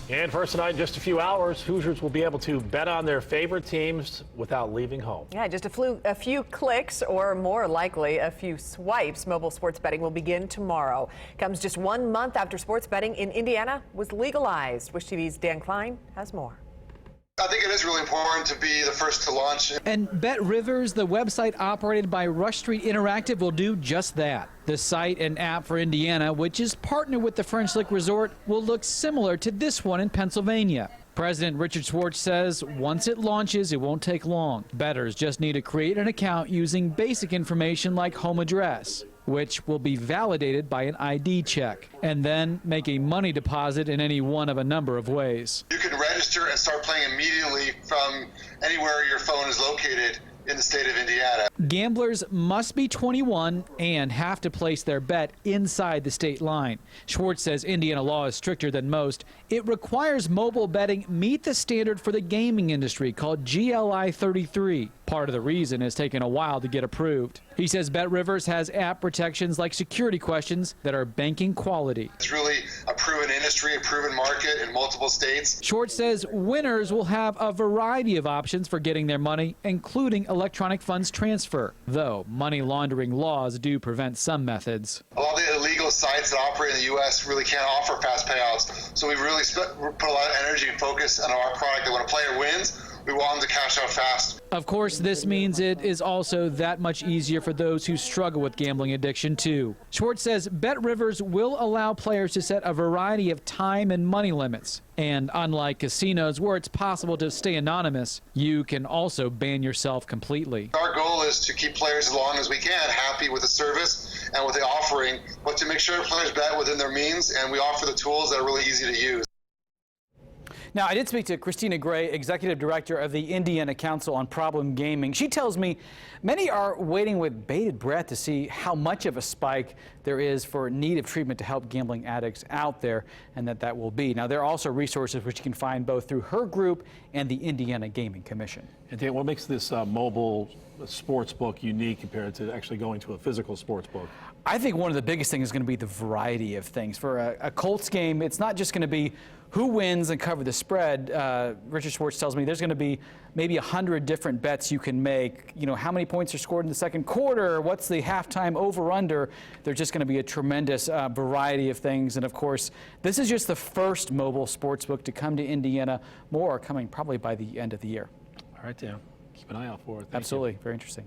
And first tonight, in just a few hours, Hoosiers will be able to bet on their favorite teams without leaving home. Yeah, just a few clicks, or more likely, a few swipes. Mobile sports betting will begin tomorrow. Comes just 1 month after sports betting in Indiana was legalized. Wish TV's Dan Klein has more. I think it is really important to be the first to launch. And Bet Rivers, the website operated by Rush Street Interactive, will do just that. The site and app for Indiana, which is partnered with the French Lick Resort, will look similar to this one in Pennsylvania. President Richard Schwartz says once it launches, it won't take long. Bettors just need to create an account using basic information like home address, which will be validated by an ID check, and then make a money deposit in any one of a number of ways. You can register and start playing immediately from anywhere your phone is located in the state of Indiana. Gamblers must be 21 and have to place their bet inside the state line. Schwartz says Indiana law is stricter than most. It requires mobile betting meet the standard for the gaming industry called GLI 33. Part of the reason it's taken a while to get approved. He says Bet Rivers has app protections like security questions that are banking quality. It's really a proven industry, a proven market in multiple states. Schwartz says winners will have a variety of options for getting their money, including electronic funds transfer, though money laundering laws do prevent some methods. A lot of the illegal sites that operate in the U.S. really can't offer fast payouts, so we've really put a lot of energy and focus on our product that when a player wins, we want them to cash out fast. Of course, this means it is also that much easier for those who struggle with gambling addiction, too. Schwartz says Bet Rivers will allow players to set a variety of time and money limits. And unlike casinos where it's possible to stay anonymous, you can also ban yourself completely. Our goal is to keep players as long as we can happy with the service and with the offering, but to make sure players bet within their means, and we offer the tools that are really easy to use. Now, I did speak to Christina Gray, Executive Director of the Indiana Council on Problem Gaming. She tells me many are waiting with bated breath to see how much of a spike there is for need of treatment to help gambling addicts out there, and that will be. Now, there are also resources which you can find both through her group and the Indiana Gaming Commission. And Dan, what makes this mobile sports book unique compared to actually going to a physical sports book? I think one of the biggest things is going to be the variety of things. For a Colts game, it's not just going to be who wins and cover the spread. Richard Schwartz tells me there's going to be maybe 100 different bets you can make. You know, how many points are scored in the second quarter? What's the halftime over-under? There's just going to be a tremendous variety of things. And, of course, this is just the first mobile sports book to come to Indiana. More are coming probably by the end of the year. All right, Dan. Keep an eye out for it. Absolutely. Very interesting.